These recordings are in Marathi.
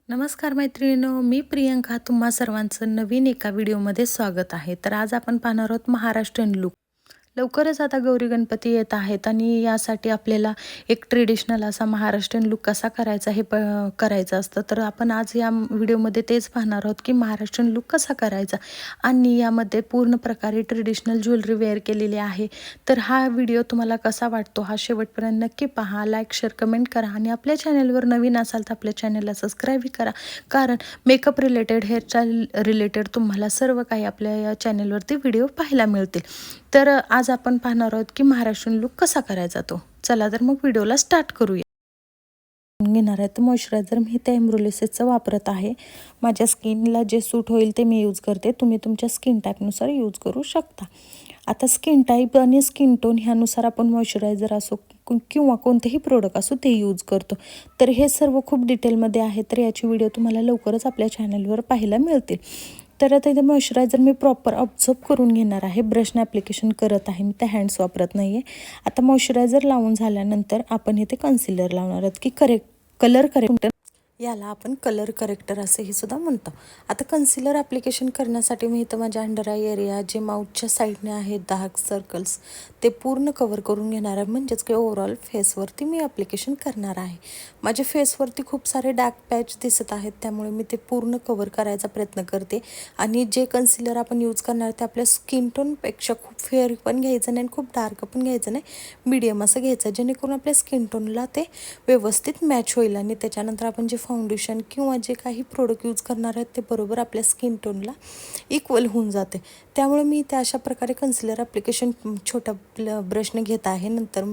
नमस्कार मैत्रिणींनो, मी प्रियंका तुम्हा सर्वांचं नवीन एका व्हिडिओमध्ये स्वागत आहे. तर आज आपण पाहणार आहोत महाराष्ट्रीयन लूक. लवकरच आता गौरी गणपती येत आहेत आणि यासाठी आपल्याला एक ट्रेडिशनल असा महाराष्ट्रीयन लूक कसा करायचा हे करायचं असतं. तर आपण आज या व्हिडिओमध्ये तेच पाहणार आहोत की महाराष्ट्रीयन लूक कसा करायचा आणि यामध्ये पूर्ण प्रकारे ट्रेडिशनल ज्वेलरी वेअर केलेली आहे. तर हा व्हिडिओ तुम्हाला कसा वाटतो हा शेवटपर्यंत नक्की पहा, लाईक, शेअर, कमेंट करा आणि आपल्या चॅनलवर नवीन असाल तर आपल्या चॅनलला सबस्क्राईबही करा. कारण मेकअप रिलेटेड, हेअरस्टाईल रिलेटेड तुम्हाला सर्व काही आपल्या या चॅनलवरती व्हिडिओ पाहायला मिळतील. तर आज आपण पाहणार आहोत की महाराष्ट्रीयन लूक कसा करायचा तो. चला तर मग व्हिडिओला स्टार्ट करूया. घेणार आहे तर मॉइश्चरायझर मी ते एम्ब्रोलिसिसचं वापरत आहे. माझ्या स्किनला जे सूट होईल ते मी यूज करते. तुम्ही तुमच्या स्किन टाईपनुसार यूज करू शकता. आता स्किन टाईप आणि स्किन टोन ह्यानुसार आपण मॉइश्चरायझर असो किंवा कोणतेही प्रोडक्ट असो ते यूज करतो. तर हे सर्व खूप डिटेलमध्ये आहे, तर याची व्हिडिओ तुम्हाला लवकरच आपल्या चॅनलवर पाहायला मिळतील. तर आता इथे मॉइश्चरायझर मी प्रॉपर ऑब्झर्व करून घेणार आहे. ब्रशने ॲप्लिकेशन करत आहे मी, त्या हँड्स वापरत नाही आहे. आता मॉइश्चरायझर लावून झाल्यानंतर आपण इथे कन्सिलर लावणार आहोत की कलर करेक्टर, याला आपण कलर करेक्टर असेही सुद्धा म्हणतो. आता कन्सिलर ॲप्लिकेशन करण्यासाठी मी इथं माझ्या अंडर आय एरिया जे माउथच्या साईडने आहेत डार्क सर्कल्स ते पूर्ण कवर करून घेणार आहे. म्हणजेच की ओव्हरऑल फेसवरती मी ॲप्लिकेशन करणार आहे. माझ्या फेसवरती खूप सारे डार्क पॅच दिसत आहेत, त्यामुळे मी ते पूर्ण कवर करायचा प्रयत्न करते. आणि जे कन्सिलर आपण यूज करणार ते आपल्या स्किन टोनपेक्षा खूप फेअर पण घ्यायचं नाही आणि खूप डार्क पण घ्यायचं नाही, मीडियम असं घ्यायचं, जेणेकरून आपल्या स्किन टोनला ते व्यवस्थित मॅच होईल. आणि त्याच्यानंतर आपण जे फाउंडेशन किंवा जे काही प्रोडक्ट यूज करणार आहेत ते बरोबर आपल्या स्किन टोनला इक्वल होऊन जाते. त्यामुळे मी त्या अशा प्रकारे कन्सिलर ॲप्लिकेशन छोट्या ब्रशने घेत आहे. नंतर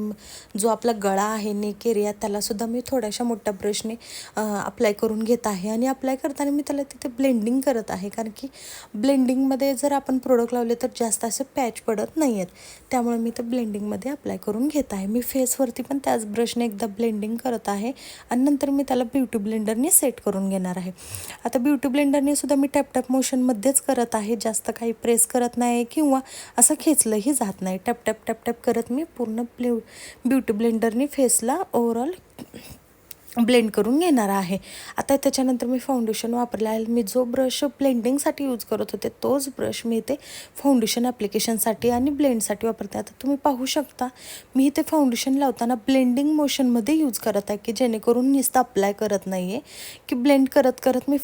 जो आपला गळा आहे, नेक एरिया, त्यालासुद्धा मी थोड्याशा मोठ्या ब्रशने अप्लाय करून घेत आहे. आणि अप्लाय करताना मी त्याला तिथे ब्लेंडिंग करत आहे, कारण की ब्लेंडिंगमध्ये जर आपण प्रोडक्ट लावले तर जास्त असे पॅच पडत नाही आहेत. त्यामुळे मी ते ब्लेंडिंगमध्ये अप्लाय करून घेत आहे. मी फेसवरती पण त्याच ब्रशने एकदा ब्लेंडिंग करत आहे आणि नंतर मी त्याला ब्युटी ब्लेंडरने सेट करून घेणार आहे. आता ब्युटी ब्लेंडरने सुद्धा मी टॅप मोशनमध्येच करत आहे, जास्त काही प्रेस करत नाही किंवा असं खेचलंही जात नाही. टॅप करत मी पूर्ण ब्युटी ब्लेंडरने फेसला ओव्हरऑल ब्लेंड करून घेणार आहे. आता त्याच्यानंतर मी फाउंडेशन वापरला आहे. मी जो ब्रश ब्लेंडिंगसाठी यूज करत होते तोच ब्रश मी इथे फाउंडेशन ॲप्लिकेशनसाठी आणि ब्लेंडसाठी वापरते. आता तुम्ही पाहू शकता मी इथे फाउंडेशन लावताना ब्लेंडिंग मोशनमध्ये यूज करत आहे, की जेणेकरून नुसतं अप्लाय करत नाही आहे, की ब्लेंड करत करत मी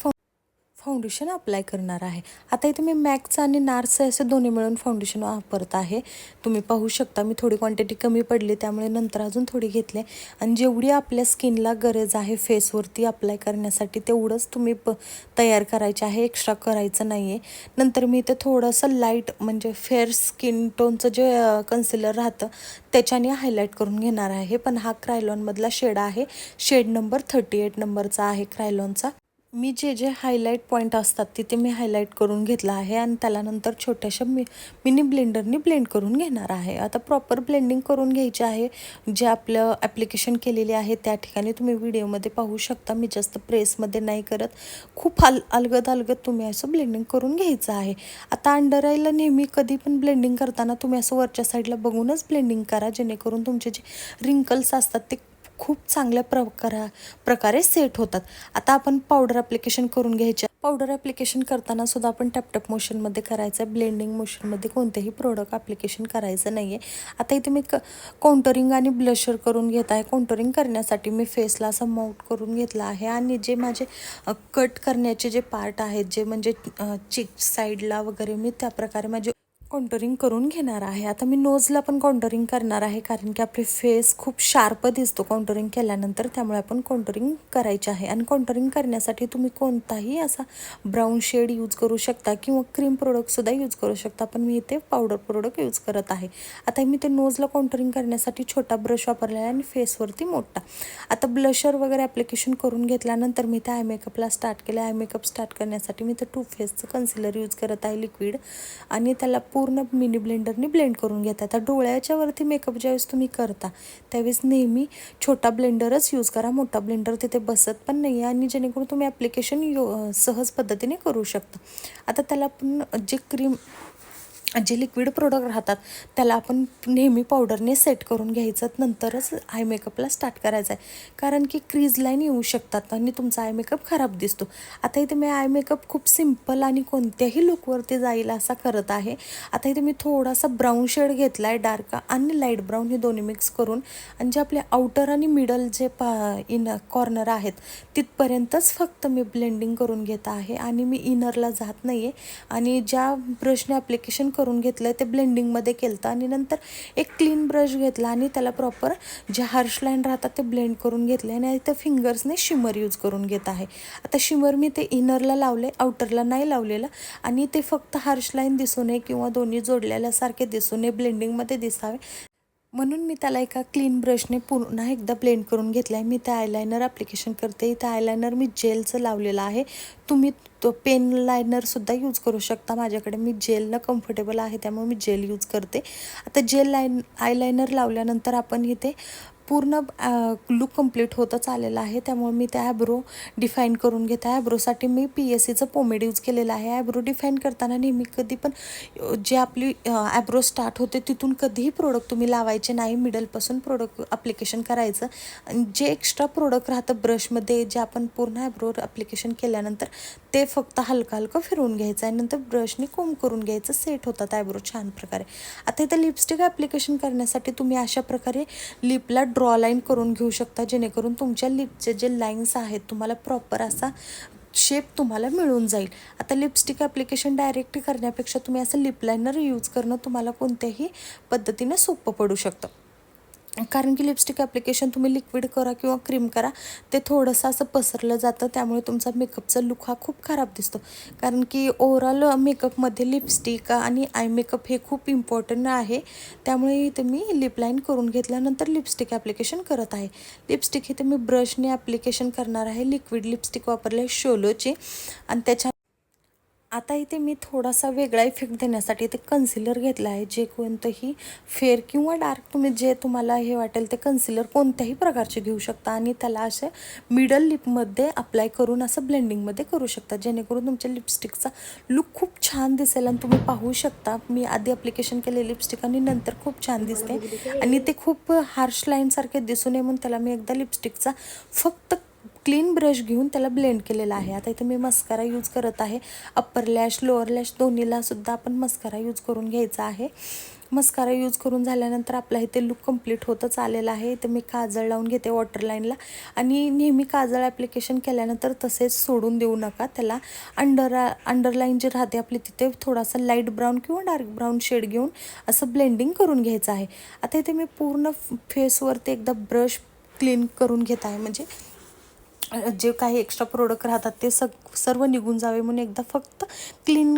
फाउंडेशन अप्लाय करणार आहे. आता इथे मी मॅकचं आणि नार्सचं असे दोन्ही मिळून फाउंडेशन वापरत आहे. तुम्ही पाहू शकता मी थोडी क्वांटिटी कमी पडली, त्यामुळे नंतर अजून थोडी घेतली. आणि जेवढी आपल्या स्किनला गरज आहे फेसवरती अप्लाय करण्यासाठी तेवढंच तुम्ही तयार करायचे आहे, एक्स्ट्रा करायचं नाही आहे. नंतर मी इथे थोडंसं लाईट म्हणजे फेअर स्किन टोनचं जे कन्सिलर राहतं त्याच्याने हायलाईट करून घेणार आहे. पण हा क्रायलॉनमधला शेड आहे, शेड नंबर 38 नंबरचा आहे क्रायलॉनचा. मी जे हायलाईट पॉईंट असतात तिथे मी हायलाईट करून घेतला आहे आणि त्याला नंतर छोट्याशा मिनी ब्लेंडरने ब्लेंड करून घेणार आहे. आता प्रॉपर ब्लेंडिंग करून घ्यायचे आहे. जे आपलं ॲप्लिकेशन केलेले आहे त्या ठिकाणी तुम्ही व्हिडिओमध्ये पाहू शकता, मी जास्त प्रेसमध्ये नाही करत, खूप अलगद तुम्ही असं ब्लेंडिंग करून घ्यायचं आहे. आता अंडर आयला नेहमी कधी पण ब्लेंडिंग करताना तुम्ही असं वरच्या साईडला बघूनच ब्लेंडिंग करा, जेणेकरून तुमचे जे रिंकल्स असतात ते खूप चांगल्या प्रकारे सेट होतात. आता आपण पावडर ॲप्लिकेशन करून घ्यायचे. पावडर ॲप्लिकेशन करताना सुद्धा आपण टॅप मोशनमध्ये करायचं आहे, ब्लेंडिंग मोशनमध्ये कोणतेही प्रोडक्ट ॲप्लिकेशन करायचं नाही आहे. आता इथे मी काउंटरिंग आणि ब्लशर करून घेत आहे. काउंटरिंग करण्यासाठी मी फेसला असं माउंट करून घेतलं आहे आणि जे माझे कट करण्याचे जे पार्ट आहेत, जे म्हणजे चिक साईडला वगैरे, मी त्याप्रकारे माझे कॉन्टरिंग करून घेणार आहे. आता मी नोजला पण कॉन्टरिंग करणार आहे, कारण की आपले फेस खूप शार्प दिसतो कॉन्टरिंग केल्यानंतर, त्यामुळे आपण कॉन्टरिंग करायचे आहे. आणि कॉन्टरिंग करण्यासाठी तुम्ही कोणताही असा ब्राऊन शेड यूज करू शकता किंवा क्रीम प्रोडक्टसुद्धा यूज करू शकता, पण मी इथे पावडर प्रोडक्ट यूज करत आहे. आता मी ते नोजला कॉन्टरिंग करण्यासाठी छोटा ब्रश वापरला आहे आणि फेसवरती मोठा. आता ब्लशर वगैरे ॲप्लिकेशन करून घेतल्यानंतर मी त्या आय मेकअपला स्टार्ट केलं. आय मेकअप स्टार्ट करण्यासाठी मी ते टू फेसचं कन्सिलर यूज करत आहे लिक्विड, आणि त्याला पूर्ण मिनी ब्लेंडरने ब्लेंड करून घेता. आता डोळ्याच्या वरती मेकअप ज्यावेळेस तुम्ही करता त्यावेळेस नेहमी छोटा ब्लेंडरच यूज करा, मोठा ब्लेंडर तिथे बसत पण नाही आहे, आणि जेणेकरून तुम्ही ॲप्लिकेशन सहज पद्धतीने करू शकता. आता त्याला पण जे क्रीम जे लिक्विड प्रोडक्ट राहतात त्याला आपण नेहमी पावडरने सेट करून घ्यायचं, नंतरच आय मेकअपला स्टार्ट करायचं आहे. कारण की क्रीज लाईन येऊ शकतात आणि तुमचा आय मेकअप खराब दिसतो. आता इथे मी आय मेकअप खूप सिम्पल आणि कोणत्याही लुकवरती जाईल असा करत आहे. आता इथे मी थोडासा ब्राऊन शेड घेतला आहे, डार्क आणि लाईट ब्राऊन हे दोन्ही मिक्स करून, आणि जे आपले आउटर आणि मिडल जे कॉर्नर आहेत तिथपर्यंतच फक्त मी ब्लेंडिंग करून घेत आहे आणि मी इनरला जात नाही आहे. आणि ज्या ब्रशने ॲप्लिकेशन करून घेतलं ते ब्लेंडिंगमध्ये केलं आणि नंतर एक क्लीन ब्रश घेतला आणि त्याला प्रॉपर जे हार्श लाईन राहतात ते ब्लेंड करून घेतले आणि इथं फिंगर्सने शिमर यूज करून घेत आहे. आता शिमर मी ते इनरला लावले, आउटरला नाही लावलेलं, आणि ते फक्त हार्श लाईन दिसू नये किंवा दोन्ही जोडलेल्यासारखे दिसू नये, ब्लेंडिंगमध्ये दिसावे म्हणून मी त्याला एका क्लीन ब्रशने पुन्हा एकदा ब्लेंड करून घेतलं आहे. मी ते आयलायनर ॲप्लिकेशन करते. इथं आयलायनर मी जेलचं लावलेलं आहे. तुम्ही तो पेन लायनरसुद्धा यूज करू शकता. माझ्याकडे मी जेलनं कम्फर्टेबल आहे त्यामुळे मी जेल यूज करते. आता जेल आयलायनर लावल्यानंतर आपण इथे पूर्ण लुक कंप्लीट होतच आलेलं आहे. त्यामुळे मी त्या ॲब्रो डिफाईन करून घेते. ॲब्रोसाठी मी PSCचं पोमेड यूज केलेलं आहे. ॲब्रो डिफाईन करताना नेहमी कधी पण जे आपली ॲब्रो स्टार्ट होते तिथून कधीही प्रोडक्ट तुम्ही लावायचे नाही, मिडलपासून प्रोडक्ट ॲप्लिकेशन करायचं. आणि जे एक्स्ट्रा प्रोडक्ट राहतं ब्रशमध्ये, जे आपण पूर्ण ॲब्रो ॲप्लिकेशन केल्यानंतर ते फक्त हलकं हलकं फिरवून घ्यायचं आहे, नंतर ब्रशने कोंब करून घ्यायचं, सेट होतात ॲब्रो छान प्रकारे. आता इथं लिपस्टिक ॲप्लिकेशन करण्यासाठी तुम्ही अशा प्रकारे लिपला ड्रॉ लाईन करून घेऊ शकता, जेणेकरून तुमच्या लिपचे जे लाईन्स आहेत तुम्हाला प्रॉपर असा शेप तुम्हाला मिळून जाईल. आता लिपस्टिक ॲप्लिकेशन डायरेक्ट करण्यापेक्षा तुम्ही असं लिप लायनर यूज करणं तुम्हाला कोणत्याही पद्धतीने सोपं पडू शकतं. कारण की लिपस्टिक ॲप्लिकेशन तुम्ही लिक्विड करा किंवा क्रीम करा, ते थोडंसं असं पसरलं जातं, त्यामुळे तुमचा मेकअपचा लुक हा खूप खराब दिसतो. कारण की ओव्हरऑल मेकअपमध्ये लिपस्टिक आणि आय मेकअप हे खूप इम्पॉर्टंट आहे. त्यामुळे इथे मी लिप लाईन करून घेतल्यानंतर लिपस्टिक ॲप्लिकेशन करत आहे. लिपस्टिक इथे मी ब्रशने ॲप्लिकेशन करणार आहे. लिक्विड लिपस्टिक वापरले आहे शोलोची, आणि त्याच्या आता इथे मी थोडासा वेगळा इफेक्ट देण्यासाठी इथे कन्सिलर घेतला आहे. जे कोणतंही फेअर किंवा डार्क तुम्ही जे तुम्हाला हे वाटेल ते कन्सिलर कोणत्याही प्रकारचे घेऊ शकता आणि त्याला असे मिडल लिपमध्ये अप्लाय करून असं ब्लेंडिंगमध्ये करू शकता, जेणेकरून तुमच्या लिपस्टिकचा लुक खूप छान दिसेल. आणि तुम्ही पाहू शकता मी आधी ॲप्लिकेशन केले लिपस्टिक आणि नंतर खूप छान दिसते आणि ते खूप हार्श लाईनसारखे दिसू नये म्हणून त्याला मी एकदा लिपस्टिकचा फक्त क्लीन ब्रश घेऊन त्याला ब्लेंड केलेला आहे. आता इथे मी मस्कारा यूज करत आहे. अप्पर लॅश लोअर लॅश दोन्हीला सुद्धा आपण मस्कारा यूज करून घ्यायचा आहे. मस्कारा यूज करून झाल्यानंतर आपला इथे लुक कंप्लीट होतच आलेला आहे. इथे मी काजळ लावून घेते वॉटरलाईनला, आणि नेहमी काजळ ॲप्लिकेशन केल्यानंतर तसेच सोडून देऊ नका. त्याला अंडरलाईन जे राहते आपली तिथे थोडासा लाईट ब्राऊन किंवा डार्क ब्राऊन शेड घेऊन असं ब्लेंडिंग करून घ्यायचं आहे. आता इथे मी पूर्ण फेसवरती एकदा ब्रश क्लीन करून घेत आहे, म्हणजे जे काही एक्स्ट्रा प्रोडक्ट राहतात ते सर्व निघून जावे म्हणून एकदा फक्त क्लीन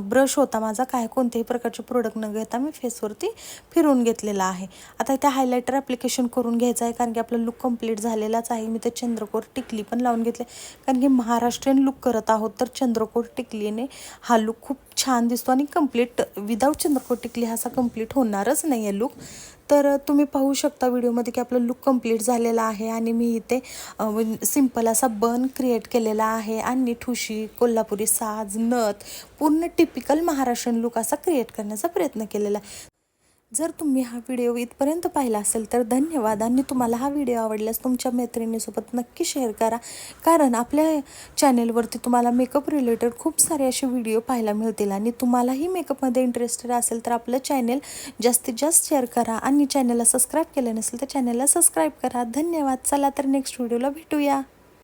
ब्रश होता माझा, काय कोणत्याही प्रकारचे प्रोडक्ट न घेता मी फेसवरती फिरवून घेतलेला आहे. आता इथे हायलायटर ॲप्लिकेशन करून घ्यायचं आहे, कारण की आपला लुक कंप्लीट झालेलाच आहे. मी ते चंद्रकोर टिकली पण लावून घेतले, कारण की महाराष्ट्रीयन लुक करत आहोत, तर चंद्रकोर टिकलीने हा लुक खूप छान दिसतो आणि कंप्लीट विदाऊट चंद्रकोर टिकली हा असा कंप्लीट होणारच नाही आहे लुक. तर तुम्ही पाहू शकता व्हिडिओमध्ये की आपलं लुक कंप्लीट झालेला आहे आणि मी इथे सिंपल असा बन क्रिएट केलेला आहे आणि ठुशी, कोल्हापुरी साज, नथ, पूर्ण टिपिकल महाराष्ट्रीयन लुक असा क्रिएट करण्याचा प्रयत्न केलेला आहे. जर तुम्ही हा व्हिडिओ इथपर्यंत पाहिला असेल तर धन्यवाद, आणि तुम्हाला हा व्हिडिओ आवडल्यास तुमच्या मैत्रिणीसोबत नक्की शेअर करा, कारण आपल्या चॅनेलवरती तुम्हाला मेकअप रिलेटेड खूप सारे असे व्हिडिओ पाहायला मिळतील. आणि तुम्हालाही मेकअपमध्ये इंटरेस्टेड असेल तर आपलं चॅनेल जास्तीत जास्त शेअर करा, आणि चॅनलला सबस्क्राईब केलं नसेल तर चॅनलला सबस्क्राईब करा. धन्यवाद. चला तर नेक्स्ट व्हिडिओला भेटूया.